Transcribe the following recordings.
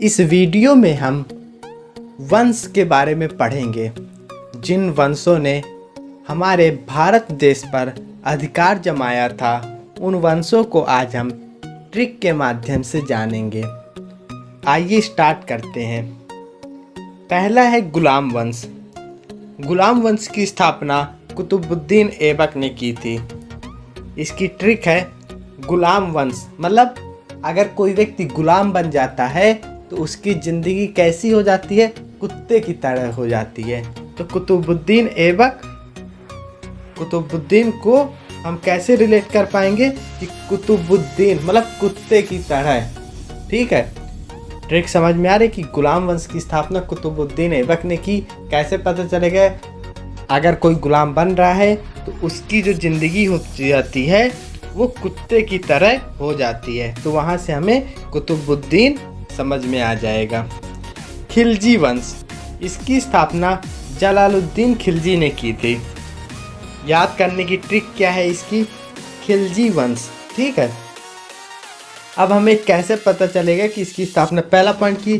इस वीडियो में हम वंश के बारे में पढ़ेंगे, जिन वंशों ने हमारे भारत देश पर अधिकार जमाया था। उन वंशों को आज हम ट्रिक के माध्यम से जानेंगे। आइए स्टार्ट करते हैं। पहला है गुलाम वंश। गुलाम वंश की स्थापना कुतुबुद्दीन ऐबक ने की थी। इसकी ट्रिक है गुलाम वंश, मतलब अगर कोई व्यक्ति गुलाम बन जाता है तो उसकी ज़िंदगी कैसी हो जाती है, कुत्ते की तरह हो जाती है। तो कुतुबुद्दीन ऐबक, कुतुबुद्दीन को हम कैसे रिलेट कर पाएंगे कि कुतुबुद्दीन मतलब कुत्ते की तरह। ठीक है, ट्रिक समझ में आ रही कि गुलाम वंश की स्थापना कुतुबुद्दीन ऐबक ने की। कैसे पता चलेगा? अगर कोई गुलाम बन रहा है तो उसकी जो ज़िंदगी हो जाती है वो कुत्ते की तरह हो जाती है। तो वहाँ से हमें कुतुबुद्दीन समझ में आ जाएगा। खिलजी वंश, इसकी स्थापना जलालुद्दीन खिलजी ने की थी। याद करने की ट्रिक क्या है इसकी? खिलजी वंश। ठीक है, अब हमें कैसे पता चलेगा कि इसकी स्थापना? पहला पॉइंट कि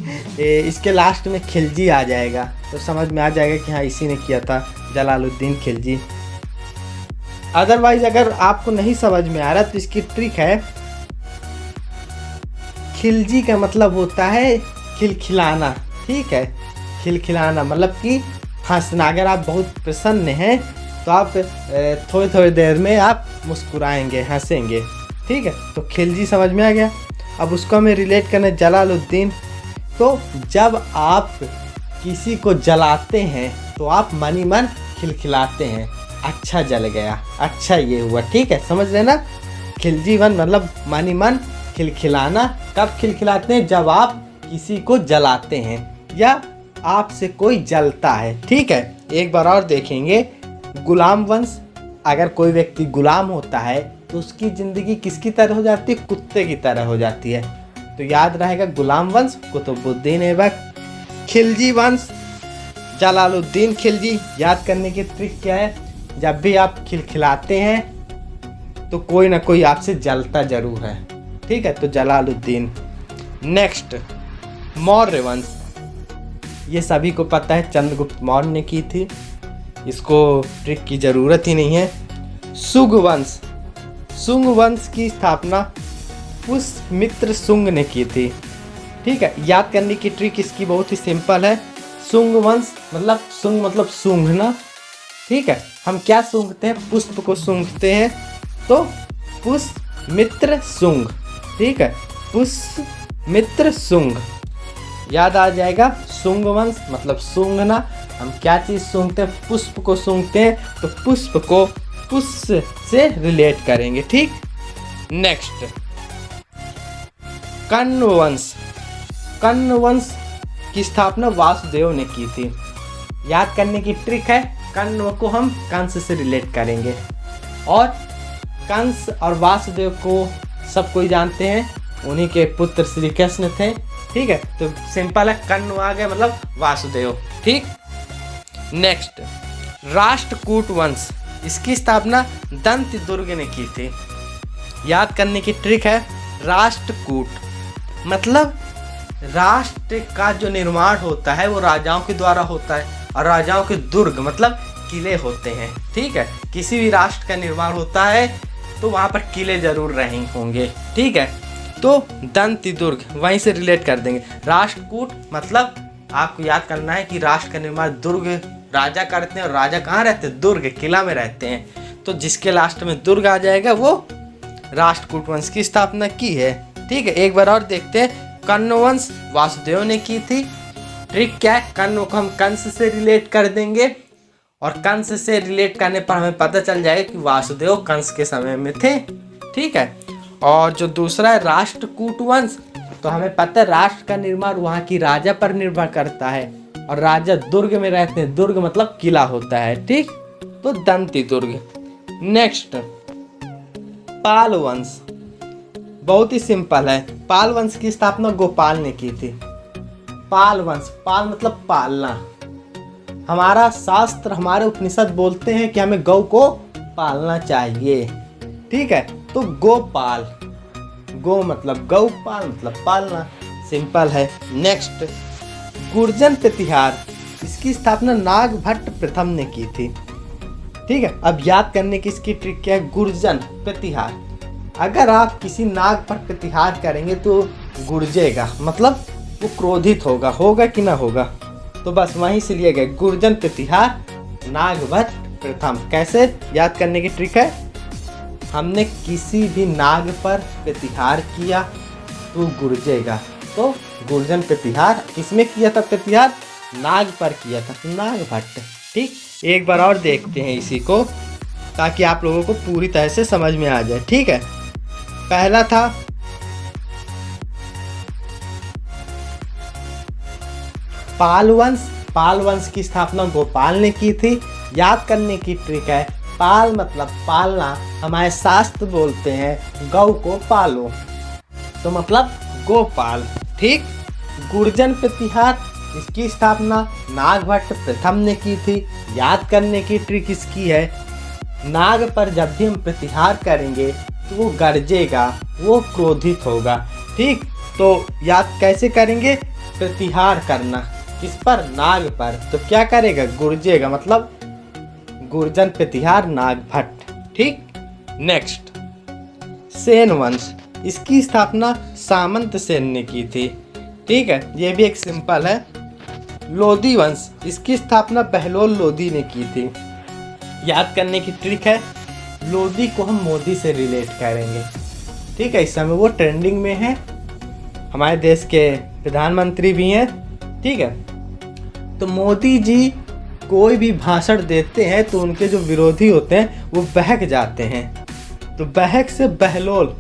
इसके लास्ट में खिलजी आ जाएगा तो समझ में आ जाएगा कि हाँ इसी ने किया था, जलालुद्दीन खिलजी। अदरवाइज अगर आपको नहीं समझ में आ रहा तो इसकी ट्रिक है, खिलजी का मतलब होता है खिलखिलाना। ठीक है, खिलखिलाना मतलब कि हंसना। अगर आप बहुत प्रसन्न हैं तो आप थोड़ी थोड़ी देर में आप मुस्कुराएंगे, हंसेंगे। ठीक है, तो खिलजी समझ में आ गया। अब उसको हमें रिलेट करना है जलालुद्दीन। तो जब आप किसी को जलाते हैं तो आप मन ही मन खिलखिलाते हैं, अच्छा जल गया, अच्छा ये हुआ। ठीक है, समझ रहे ना? खिलजी वन मतलब मन ही मन खिलखिलाना। कब खिलखिलाते हैं? जब आप किसी को जलाते हैं या आपसे कोई जलता है। ठीक है, एक बार और देखेंगे। गुलाम वंश, अगर कोई व्यक्ति गुलाम होता है तो उसकी ज़िंदगी किसकी तरह हो जाती है? कुत्ते की तरह हो जाती है। तो याद रहेगा गुलाम वंश कुतुबुद्दीन ऐबक। खिलजी वंश जलालुद्दीन खिलजी। याद करने की ट्रिक क्या है? जब भी आप खिलखिलाते हैं तो कोई ना कोई आपसे जलता जरूर है। ठीक है, तो जलालुद्दीन। नेक्स्ट मौर्य वंश, ये सभी को पता है, चंद्रगुप्त मौर्य ने की थी, इसको ट्रिक की ज़रूरत ही नहीं है। शुंग वंश, शुंग वंश की स्थापना पुष्यमित्र शुंग ने की थी। ठीक है, याद करने की ट्रिक इसकी बहुत ही सिंपल है। शुंग वंश मतलब शुंग मतलब सूंघना। ठीक है, हम क्या सूंघते हैं? पुष्प को सूंघते हैं, तो पुष्यमित्र शुंग। ठीक है, पुष्यमित्र शुंग याद आ जाएगा। शुंग वंश मतलब सूंघना। हम क्या चीज़ सूंघते हैं? पुष्प को सूंघते हैं, तो पुष्प को पुष्प से रिलेट करेंगे। ठीक, नेक्स्ट कण्व वंश। कण्व वंश की स्थापना वासुदेव ने की थी। याद करने की ट्रिक है, कण्व को हम कंस से रिलेट करेंगे और कंस और वासुदेव को सब कोई जानते हैं, उन्हीं के पुत्र श्री कृष्ण थे। ठीक है, तो सिंपल है, कण्व आ गया मतलब वासुदेव। ठीक, नेक्स्ट राष्ट्रकूट वंश, इसकी स्थापना दंत दुर्ग ने की थी। याद करने की ट्रिक है, राष्ट्रकूट मतलब राष्ट्र का जो निर्माण होता है वो राजाओं के द्वारा होता है, और राजाओं के दुर्ग मतलब किले होते हैं। ठीक है, किसी भी राष्ट्र का निर्माण होता है तो वहाँ पर किले जरूर रहे होंगे। ठीक है, तो दंती दुर्ग वहीं से रिलेट कर देंगे। राष्ट्रकूट मतलब आपको याद करना है कि राष्ट्र का निर्माण दुर्ग राजा करते हैं, और राजा कहाँ रहते हैं? दुर्ग, किला में रहते हैं। तो जिसके लास्ट में दुर्ग आ जाएगा वो राष्ट्रकूट वंश की स्थापना की है। ठीक है, एक बार और देखते हैं। कण्व वंश वासुदेव ने की थी। ट्रिक क्या है? कण्व को हम कंस से रिलेट कर देंगे, और कंस से रिलेट करने पर हमें पता चल जाएगा कि वासुदेव कंस के समय में थे। ठीक है, और जो दूसरा है राष्ट्रकूट वंश, तो हमें पता है राष्ट्र का निर्माण वहाँ की राजा पर निर्भर करता है, और राजा दुर्ग में रहते हैं। दुर्ग मतलब किला होता है। ठीक, तो दंती दुर्ग। नेक्स्ट पाल वंश, बहुत ही सिंपल है। पाल वंश की स्थापना गोपाल ने की थी। पाल वंश, पाल मतलब पालना। हमारा शास्त्र, हमारे उपनिषद बोलते हैं कि हमें गौ को पालना चाहिए। ठीक है, तो गोपाल, गो मतलब गौ, पाल मतलब पालना। सिंपल है। नेक्स्ट, गुर्जन प्रतिहार, इसकी स्थापना नागभट्ट प्रथम ने की थी। ठीक है, अब याद करने की इसकी ट्रिक क्या है? गुर्जन प्रतिहार, अगर आप किसी नाग पर प्रतिहार करेंगे तो गुर्जेगा, मतलब वो क्रोधित होगा कि ना होगा? तो बस वहीं से लिए गए गुर्जन प्रतिहार नागभट्ट प्रथम। कैसे याद करने की ट्रिक है? हमने किसी भी नाग पर प्रतिहार किया तो गुर्जेगा, तो गुर्जन प्रतिहार किसमें किया था? प्रतिहार नाग पर किया था, तो नागभट्ट। ठीक, एक बार और देखते हैं इसी को ताकि आप लोगों को पूरी तरह से समझ में आ जाए। ठीक है, पहला था पाल वंश। पाल वंश की स्थापना गोपाल ने की थी। याद करने की ट्रिक है, पाल मतलब पालना, हमारे शास्त्र बोलते हैं गौ को पालो, तो मतलब गोपाल। ठीक, गुर्जन प्रतिहार, इसकी स्थापना नागभट्ट प्रथम ने की थी। याद करने की ट्रिक इसकी है, नाग पर जब भी हम प्रतिहार करेंगे तो वो गरजेगा, वो क्रोधित होगा। ठीक, तो याद कैसे करेंगे? प्रतिहार करना किस पर? नाग पर, तो क्या करेगा? गुर्जेगा, मतलब गुर्जन प्रतिहार नागभट्ट। ठीक, नेक्स्ट, सेन वंश, इसकी स्थापना सामंत सेन ने की थी। ठीक है, ये भी एक सिंपल है। लोधी वंश, इसकी स्थापना बहलोल लोधी ने की थी। याद करने की ट्रिक है, लोधी को हम मोदी से रिलेट करेंगे। ठीक है, इस समय वो ट्रेंडिंग में है, हमारे देश के प्रधानमंत्री भी हैं। ठीक है, तो मोदी जी कोई भी भाषण देते हैं तो उनके जो विरोधी होते हैं वो बहक जाते हैं, तो बहक से बहलोल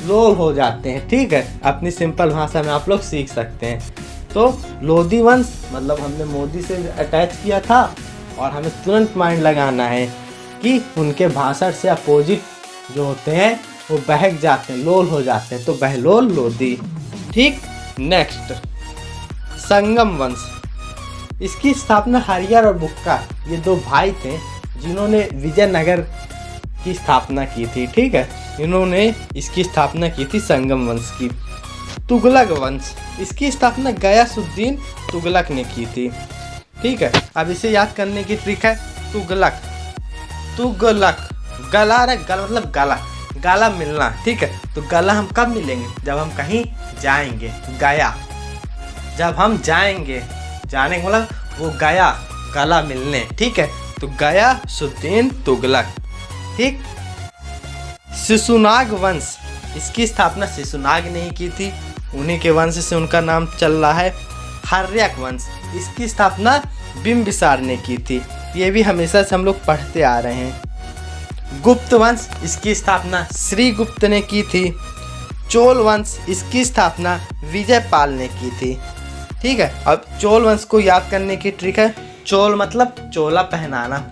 लोल हो जाते हैं। ठीक है, अपनी सिंपल भाषा में आप लोग सीख सकते हैं। तो लोधी वंश मतलब हमने मोदी से अटैच किया था और हमें तुरंत माइंड लगाना है कि उनके भाषण से अपोजिट जो होते हैं वो बहक जाते हैं, लोल हो जाते हैं, तो बहलोल लोधी। ठीक, नेक्स्ट, संगम वंश, इसकी स्थापना हरिहर और बुक्का, ये दो भाई थे जिन्होंने विजयनगर की स्थापना की थी। ठीक है, इन्होंने इसकी स्थापना की थी संगम वंश की। तुगलक वंश, इसकी स्थापना गयासुद्दीन तुगलक ने की थी। ठीक है, अब इसे याद करने की ट्रिक है, तुगलक, तुगलक, गला रे गला मतलब गला, गला मिलना। ठीक है, तो गला हम कब मिलेंगे? जब हम कहीं जाएंगे, गया, जब हम जाएंगे, जाने का मतलब वो गया गला मिलने। ठीक है, तो गयासुद्दीन तुगलक। ठीक, शिशुनाग वंश, इसकी स्थापना शिशुनाग ने ही की थी, उन्हीं के वंश से उनका नाम चल रहा है। हर्यक वंश, इसकी स्थापना बिंबिसार ने की थी, ये भी हमेशा से हम लोग पढ़ते आ रहे हैं। गुप्त वंश, इसकी स्थापना श्रीगुप्त ने की थी। चोल वंश, इसकी स्थापना विजयपाल ने की थी। ठीक है, अब चोल वंश को याद करने की ट्रिक है, चोल मतलब चोला पहनाना।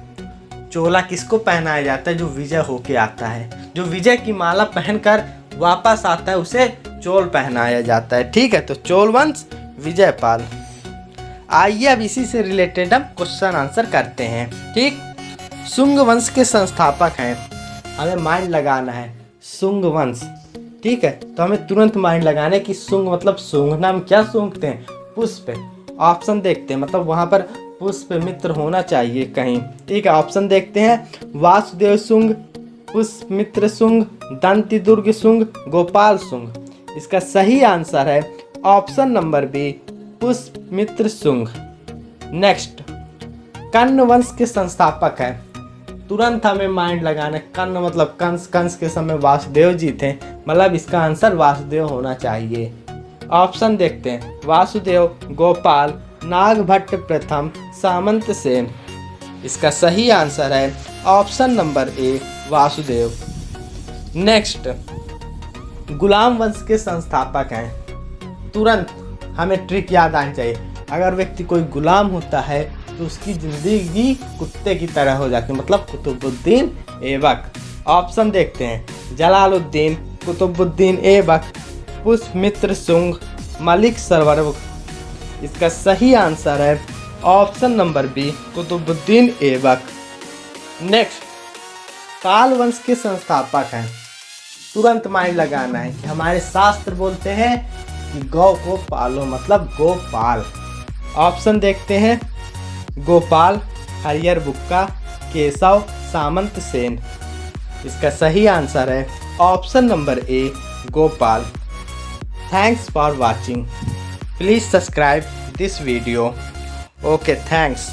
चोला किसको पहनाया जाता है? जो विजय होके आता है, जो विजय की माला पहनकर वापस आता है उसे चोल पहनाया जाता है। ठीक है, तो चोल वंश विजयपाल। आइए अब इसी से रिलेटेड हम क्वेश्चन आंसर करते हैं। ठीक, शुंग वंश के संस्थापक हैं, हमें माइंड लगाना है शुंग वंश। ठीक है, तो हमें तुरंत माइंड लगाना है कि शुंग मतलब सूंघना, हम क्या सूंघते हैं? पुष्प। ऑप्शन देखते हैं, मतलब वहाँ पर पुष्प मित्र होना चाहिए कहीं। ठीक है, ऑप्शन देखते हैं, वासुदेव शुंग, पुष्पमित्र शुंग, दंतिदुर्ग शुंग, गोपाल शुंग। इसका सही आंसर है option number B, Pushpamitra Shunga. Next, Kanva वंश के संस्थापक है, तुरंत हमें माइंड लगाना है, कर्ण मतलब कंस, कंस के समय वासुदेव जी थे, मतलब इसका आंसर वासुदेव होना चाहिए। ऑप्शन देखते हैं, वासुदेव, गोपाल, नागभट्ट प्रथम, सामंत सेन। इसका सही आंसर है option number A, Vasudev. Next, गुलाम वंश के संस्थापक हैं, तुरंत हमें ट्रिक याद आनी चाहिए। अगर व्यक्ति कोई गुलाम होता है तो उसकी जिंदगी कुत्ते की तरह हो जाती है, मतलब कुतुबुद्दीन ऐबक। ऑप्शन देखते हैं, जलालुद्दीन, कुतुबुद्दीन ऐबक, पुष्पमित्र शुंग, मलिक सरवर। इसका सही आंसर है option number B, Qutubuddin Aibak. Next, Pala वंश के संस्थापक हैं, तुरंत माइंड लगाना है कि हमारे शास्त्र बोलते हैं कि गौ को पालो मतलब गोपाल। ऑप्शन देखते हैं, गोपाल, हरियर बुक्का, केशव, सामंत सेन। इसका सही आंसर है option number A, Gopal. Thanks for watching. Please subscribe this video. Okay, thanks.